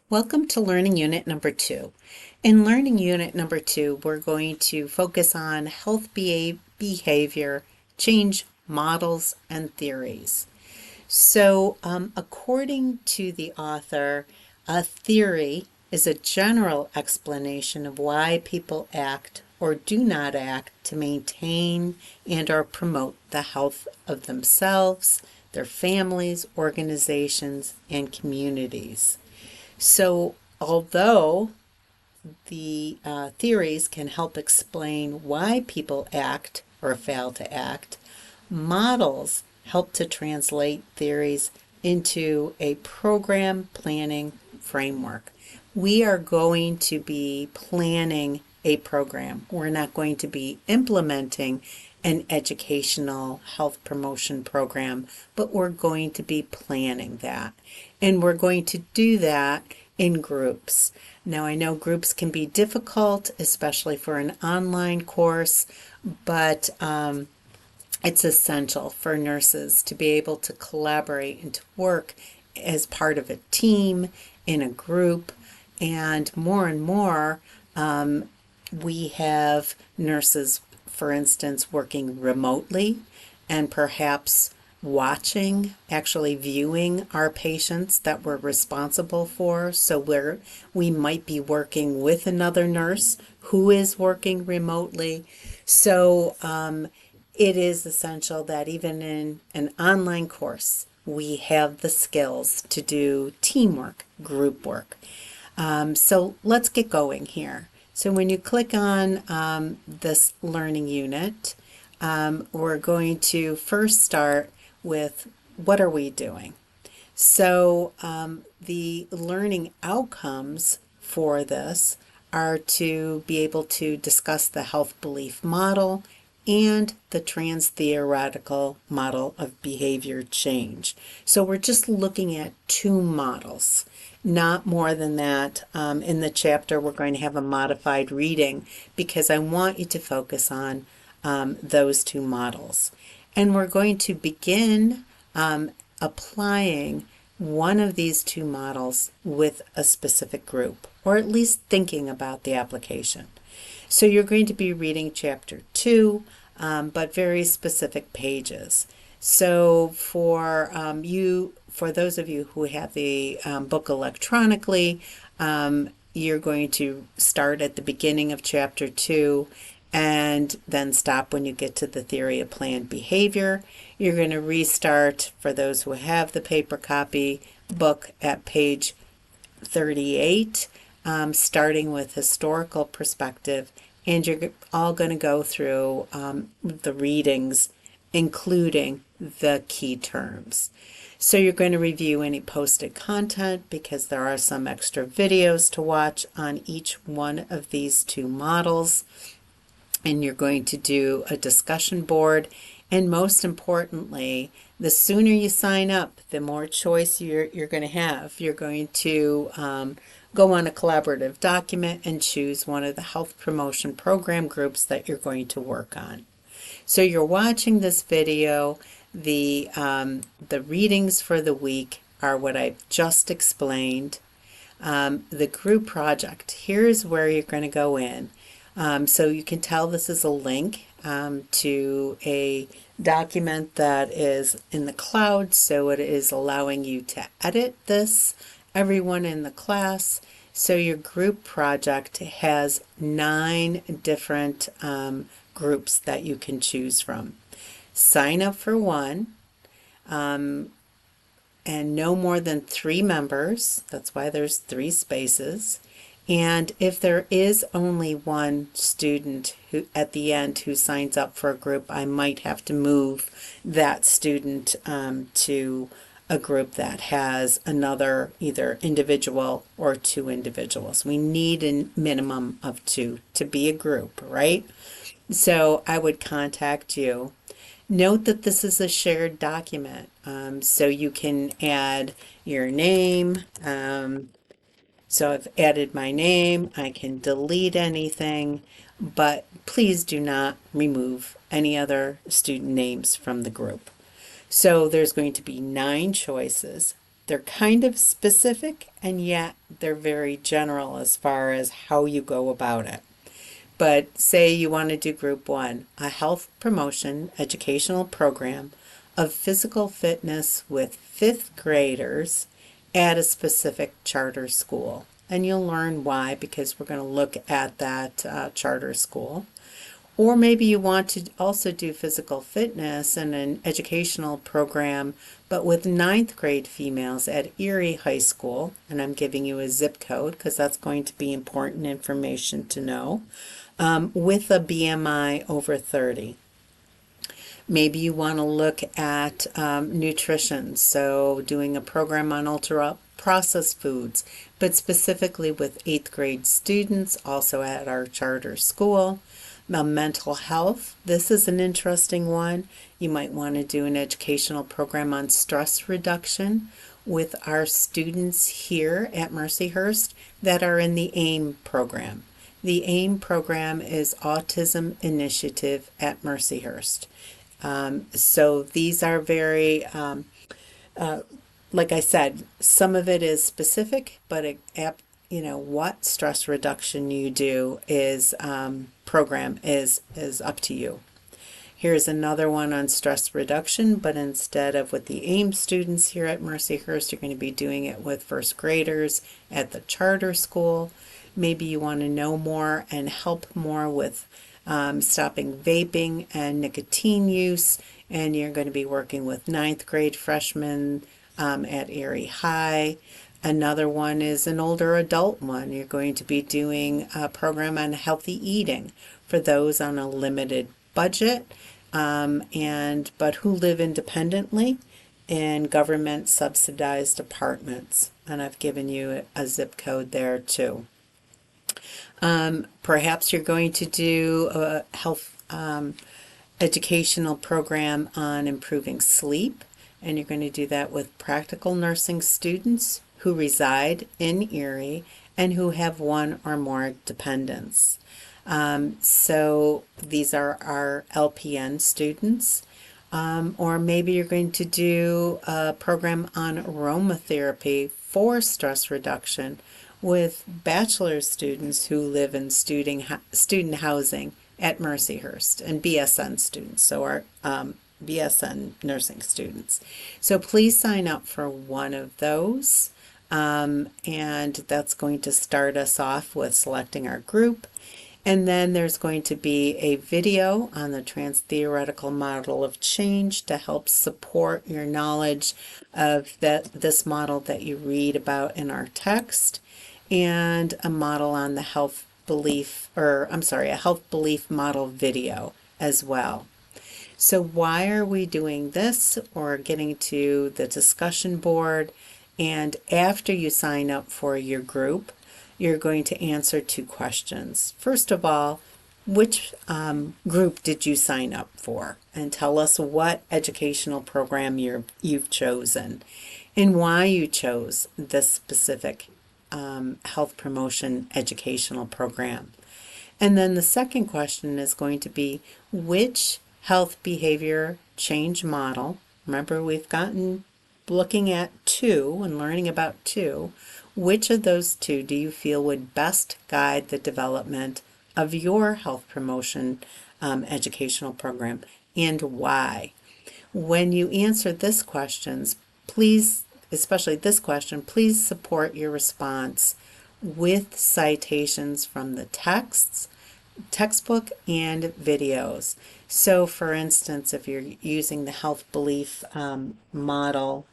Welcome to Learning Unit number 2. In Learning Unit number 2, we're going to focus on health behavior, change models, and theories. So, according to the author, a theory is a general explanation of why people act or do not act to maintain and or promote the health of themselves, their families, organizations, and communities. So, although the theories can help explain why people act or fail to act, models help to translate theories into a program planning framework. We are going to be planning a program. We're not going to be implementing an educational health promotion program, but we're going to be planning that. And we're going to do that in groups. Now, I know groups can be difficult, especially for an online course, but it's essential for nurses to be able to collaborate and to work as part of a team, in a group, and more, we have nurses, for instance, working remotely and perhaps watching, actually viewing our patients that we're responsible for. So we might be working with another nurse who is working remotely. So it is essential that even in an online course, we have the skills to do teamwork, group work. So let's get going here. So when you click on this learning unit, we're going to first start with what are we doing? So the learning outcomes for this are to be able to discuss the health belief model and the trans-theoretical model of behavior change. So we're just looking at two models, not more than that. In the chapter, we're going to have a modified reading because I want you to focus on those two models. And we're going to begin applying one of these two models with a specific group, or at least thinking about the application. So you're going to be reading chapter 2, but very specific pages. So for those of you who have the book electronically, you're going to start at the beginning of chapter 2 and then stop when you get to the theory of planned behavior. You're going to restart, for those who have the paper copy book, at page 38, starting with historical perspective, and you're all going to go through the readings, including the key terms. So you're going to review any posted content because there are some extra videos to watch on each one of these two models. And you're going to do a discussion board. And most importantly, the sooner you sign up, the more choice you're going to have. You're going to go on a collaborative document and choose one of the health promotion program groups that you're going to work on. So you're watching this video. The readings for the week are what I've just explained. The group project, here's where you're going to go in. So you can tell this is a link to a document that is in the cloud, so it is allowing you to edit this, everyone in the class. So your group project has 9 different groups that you can choose from. Sign up for one, and no more than 3 members. That's why there's 3 spaces. And if there is only one student who at the end who signs up for a group, I might have to move that student to a group that has another either individual or 2 individuals. We need a minimum of 2 to be a group, right? So I would contact you. Note that this is a shared document, so you can add your name. So I've added my name. I can delete anything, but please do not remove any other student names from the group. So there's going to be 9 choices. They're kind of specific and yet they're very general as far as how you go about it. But say you want to do group one, a health promotion educational program of physical fitness with fifth graders at a specific charter school. And you'll learn why because we're going to look at that charter school. Or maybe you want to also do physical fitness and an educational program, but with ninth grade females at Erie High School. And I'm giving you a zip code because that's going to be important information to know, with a BMI over 30. Maybe you want to look at nutrition, so doing a program on ultra processed foods, but specifically with eighth grade students, also at our charter school. Mental health, this is an interesting one. You might want to do an educational program on stress reduction with our students here at Mercyhurst that are in the AIM program. The AIM program is Autism Initiative at Mercyhurst. So these are very, like I said, some of it is specific, but what stress reduction you do is program is up to you. Here's another one on stress reduction, but instead of with the AIM students here at Mercyhurst, you're going to be doing it with first graders at the charter school. Maybe you want to know more and help more with stopping vaping and nicotine use, and you're going to be working with ninth grade freshmen at Erie High. Another one is an older adult one. You're going to be doing a program on healthy eating for those on a limited budget, but who live independently in government subsidized apartments. And I've given you a zip code there too. Perhaps you're going to do a health educational program on improving sleep, and you're going to do that with practical nursing students who reside in Erie and who have one or more dependents. So these are our LPN students. Or maybe you're going to do a program on aromatherapy for stress reduction with bachelor's students who live in student housing at Mercyhurst, and BSN students, so our BSN nursing students. So please sign up for one of those, and that's going to start us off with selecting our group. And then there's going to be a video on the trans-theoretical model of change to help support your knowledge of this model that you read about in our text, and a model on the health belief, a health belief model video as well. So why are we doing this or getting to the discussion board? And after you sign up for your group, you're going to answer two questions. First of all, which group did you sign up for? And tell us what educational program you've chosen and why you chose this specific health promotion educational program. And then the second question is going to be, which health behavior change model, remember we've gotten looking at two and learning about two, which of those two do you feel would best guide the development of your health promotion educational program, and why? When you answer this questions, please, especially this question, please support your response with citations from the textbook and videos. So for instance, if you're using the health belief model,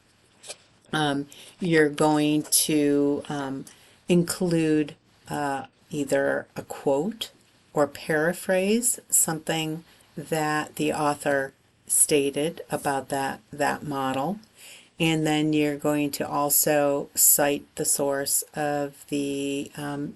you're going to include either a quote or paraphrase something that the author stated about that model. And then you're going to also cite the source of the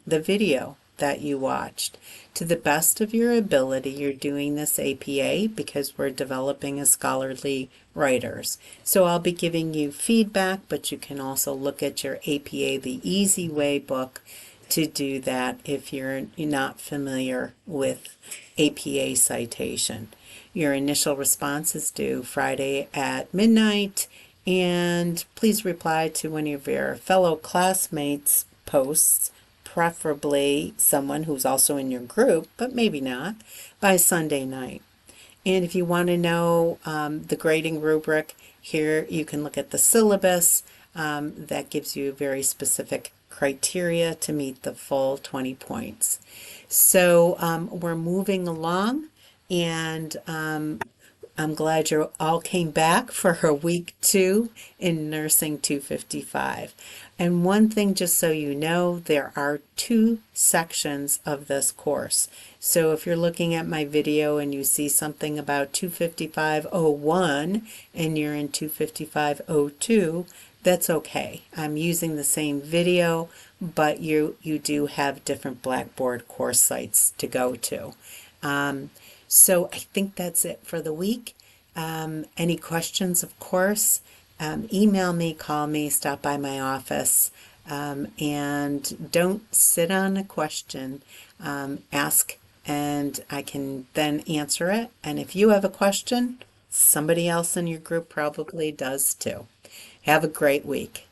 video that you watched. To the best of your ability, you're doing this APA because we're developing as scholarly writers. So I'll be giving you feedback, but you can also look at your APA the Easy Way book to do that if you're not familiar with APA citation. Your initial response is due Friday at midnight, And please reply to one of your fellow classmates' posts, preferably someone who's also in your group, but maybe not, by Sunday night. And if you want to know the grading rubric, here you can look at the syllabus. That gives you very specific criteria to meet the full 20 points. So we're moving along, and I'm glad you all came back for our week 2 in Nursing 255. And one thing, just so you know, there are 2 sections of this course. So if you're looking at my video and you see something about 255.01 and you're in 255.02, that's okay. I'm using the same video, but you do have different Blackboard course sites to go to. So I think that's it for the week. Any questions, of course, email me, call me, stop by my office, and don't sit on a question. Ask, and I can then answer it. And if you have a question, somebody else in your group probably does too. Have a great week.